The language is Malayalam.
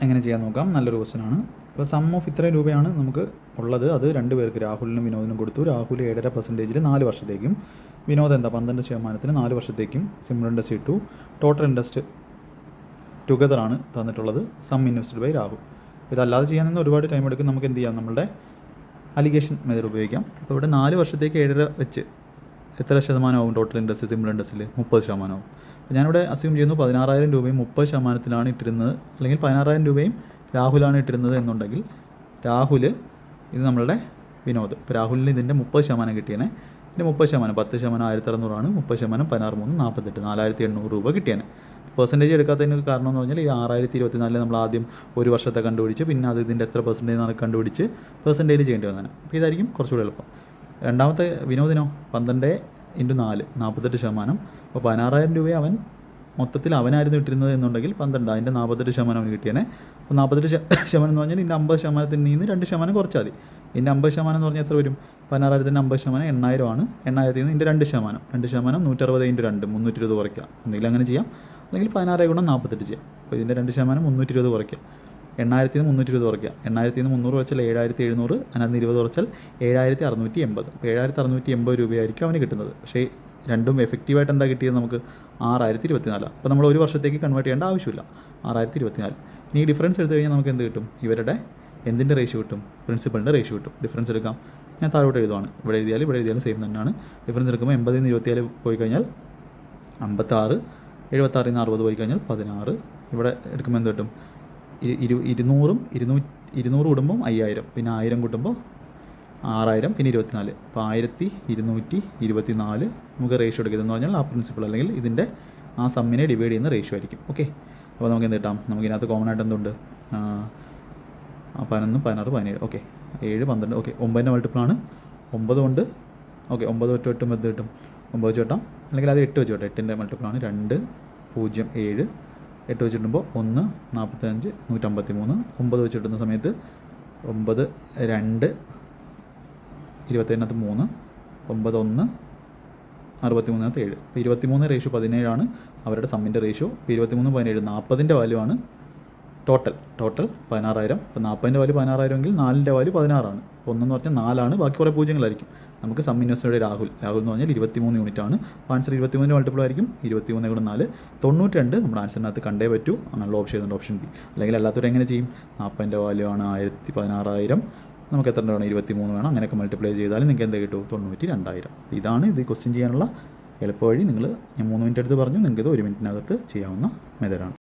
എങ്ങനെ ചെയ്യാൻ നോക്കാം. നല്ലൊരു ക്വസ്റ്റ്യനാണ്. അപ്പോൾ സം ഓഫ് ഇത്രയും രൂപയാണ് നമുക്ക് ഉള്ളത്. അത് രണ്ട് പേർക്ക് രാഹുലിനും വിനോദിനും കൊടുത്തു. രാഹുൽ 7.5% 4 വർഷത്തേക്കും, വിനോദ് 12% 4 വർഷത്തേക്കും സിമ്പിൾ ഇൻട്രസ്റ്റ് ഇട്ടു. ടോട്ടൽ ഇൻട്രസ്റ്റ് ടുഗദർ ആണ് തന്നിട്ടുള്ളത്. Sum invested by Rahul. ഇതല്ലാതെ ചെയ്യാൻ നിന്ന് ഒരുപാട് ടൈം എടുക്കും. നമുക്ക് എന്ത് ചെയ്യാം, നമ്മളുടെ അലിഗേഷൻ മെത്തേഡ് ഉപയോഗിക്കാം. അപ്പോൾ ഇവിടെ 4 വർഷത്തേക്ക് 7.5 വെച്ച് എത്ര ശതമാനമാവും ടോട്ടൽ ഇൻട്രസ്റ്റ് സിമ്പിൾ ഇൻട്രസ്റ്റിൽ? 30%. അപ്പോൾ ഞാനിവിടെ അസ്യൂം ചെയ്യുന്നു 16,000 രൂപയും 30%-ത്തിലാണ് ഇട്ടിരുന്നത്, അല്ലെങ്കിൽ 16,000 രൂപയും രാഹുലാണ് ഇട്ടിരുന്നത് എന്നുണ്ടെങ്കിൽ രാഹുൽ ഇത് നമ്മളുടെ വിനോദ്. ഇപ്പോൾ രാഹുലിന് ഇതിൻ്റെ 30% കിട്ടിയേനെ. ഇതിൻ്റെ 30%, 10% 1,600 30% 16 48 4,800 രൂപ കിട്ടിയേനെ. പെർസെൻറ്റേജ് എടുക്കാത്തതിന് കാരണം എന്ന് പറഞ്ഞാൽ ഈ 6,024 നമ്മൾ ആദ്യം ഒരു വർഷത്തെ കണ്ടുപിടിച്ച് പിന്നെ അത് ഇതിൻ്റെ എത്ര പെർസെൻറ്റേജ് ആണ് കണ്ടുപിടിച്ച് പെർസെൻറ്റേജ് ചെയ്യേണ്ടി വന്നതാണ്. അപ്പോൾ ഇതായിരിക്കും കുറച്ചുകൂടി എളുപ്പം. രണ്ടാമത്തെ വിനോദിനോ 12 × 4 48%. അപ്പോൾ 16,000 രൂപ അവൻ മൊത്തത്തിൽ അവനായിരുന്നു ഇട്ടിരുന്നത് എന്നുണ്ടെങ്കിൽ 12 അതിൻ്റെ 48% അവന് കിട്ടിയേനെ. അപ്പോൾ 48% എന്ന് പറഞ്ഞാൽ ഇതിൻ്റെ 50%-ത്തിൽ നിന്ന് 2% കുറച്ചാൽ മതി. ഇതിൻ്റെ 50% എന്ന് പറഞ്ഞാൽ എത്ര വരും? 16,000-ൻ്റെ 50% 8,000 ആണ്. 8,000-ൽ നിന്ന് ഇതിൻ്റെ 2%, 2% 160 × 2 320 കുറയ്ക്കുക. എന്തെങ്കിലും അങ്ങനെ ചെയ്യാം. അല്ലെങ്കിൽ 16 × 48 ചെയ്യാം. അപ്പോൾ ഇതിൻ്റെ 2% 320 കുറയ്ക്കുക. 8,000-ൽ നിന്ന് 320 കുറയ്ക്കുക. 8,000-ൽ നിന്ന് 300 കുറച്ചാൽ 7,700, അതിനകത്ത് 20 കുറച്ചാൽ 7,680. അപ്പോൾ 7,680 രൂപയായിരിക്കും അവന് കിട്ടുന്നത്. പക്ഷേ രണ്ടും എഫക്റ്റീവായിട്ട് എന്താ കിട്ടിയത് നമുക്ക്? 6,024. അപ്പോൾ നമ്മൾ ഒരു വർഷത്തേക്ക് കൺവേർട്ട് ചെയ്യേണ്ട ആവശ്യമില്ല. 6,024. ഇനി ഈ ഡിഫറൻസ് എടുത്തു കഴിഞ്ഞാൽ നമുക്ക് എന്ത് കിട്ടും? ഇവരുടെ എന്തിൻ്റെ റേഷ്യോ കിട്ടും? പ്രിൻസിപ്പളിൻ്റെ റേഷ്യോ കിട്ടും. ഡിഫറൻസ് എടുക്കാം. ഞാൻ താഴോട്ട് എഴുതുവാണ്. ഇവിടെ എഴുതിയാലും സെയിം തന്നെയാണ്. ഡിഫറൻസ് എടുക്കുമ്പോൾ 80-ൽ നിന്ന് 24 പോയി കഴിഞ്ഞാൽ 56, 76-ൽ നിന്ന് 60 പോയി കഴിഞ്ഞാൽ 16. ഇവിടെ എടുക്കുമ്പോൾ എന്ത് കിട്ടും? 200 കൂടുമ്പം 5,000, പിന്നെ 1000 കൂട്ടുമ്പോൾ 6,000, പിന്നെ 24. അപ്പോൾ 1,224 നമുക്ക് റേഷ്യോ എടുക്കുന്നതെന്ന് പറഞ്ഞാൽ ആ പ്രിൻസിപ്പൾ അല്ലെങ്കിൽ ഇതിൻ്റെ ആ സമ്മിനെ ഡിവൈഡ് ചെയ്യുന്ന റേഷ്യോ ആയിരിക്കും. ഓക്കെ, അപ്പോൾ നമുക്ക് എന്ത് കിട്ടാം? നമുക്കിതിനകത്ത് കോമൺ ആയിട്ട് എന്തുണ്ട്? 11, 16, 17. ഓക്കെ, 7, 12. ഓക്കെ, 9ൻ്റെ മൾട്ടിപ്പിളാണ് 9 കൊണ്ട്. ഓക്കെ, 9 വെച്ച് വെട്ടുമ്പോൾ എന്ത് കിട്ടും? 9 വെച്ച് വെട്ടാം, അല്ലെങ്കിൽ അത് 8 വെച്ച് വെട്ടാം. 8ൻ്റെ മൾട്ടിപ്പിളാണ് 2, 0, 7. 8 വെച്ച് കിട്ടുമ്പോൾ 1, 45, 153. 9 വെച്ച് കിട്ടുന്ന സമയത്ത് 9, 2, 27-നകത്ത് 3, 9, 1, 63-നകത്ത് 7. അപ്പോൾ 23:17 അവരുടെ സമ്മിൻ്റെ റേഷ്യോ. ഇപ്പോൾ 23:17 40ൻ്റെ വാല്യൂ ആണ് ടോട്ടൽ 16,000. അപ്പോൾ 40ൻ്റെ വാല്യൂ 16,000 എങ്കിൽ 4ൻ്റെ വാല്യൂ 16 അപ്പോൾ 1 എന്ന് പറഞ്ഞാൽ 4, ബാക്കി കുറേ പൂജ്യങ്ങളായിരിക്കും. നമുക്ക് സം ഇൻവെസ്റ്ററുടെ രാഹുൽ എന്ന് പറഞ്ഞാൽ 23 യൂണിറ്റ് ആണ്. അപ്പോൾ ആൻസർ 23 മൾട്ടിപ്പിൾ ആയിരിക്കും. 23 × 4 92 നമ്മുടെ ആൻസറിനകത്ത് കണ്ടേ പറ്റൂ. നല്ല ഓപ്ഷൻ ചെയ്തുകൊണ്ട് ഓപ്ഷൻ ബി. അല്ലെങ്കിൽ അല്ലാത്തവർ എങ്ങനെ ചെയ്യും? 40ൻ്റെ വാല്യൂ ആണ് 16,000, നമുക്ക് എത്ര വേണം? 23 വേണം. അങ്ങനെയൊക്കെ മൾട്ടിപ്ലൈ ചെയ്താലും നിങ്ങൾക്ക് എന്ത് കിട്ടും? 92,000. ഇതാണ് ഇത് ക്വസ്റ്റ്യൻ ചെയ്യാനുള്ള എളുപ്പവഴി. ഞാൻ 3 മിനിറ്റ് എടുത്ത് പറഞ്ഞു, നിങ്ങൾക്ക് ഇത് 1 മിനിറ്റിനകത്ത് ചെയ്യാവുന്ന മെത്തേഡാണ്.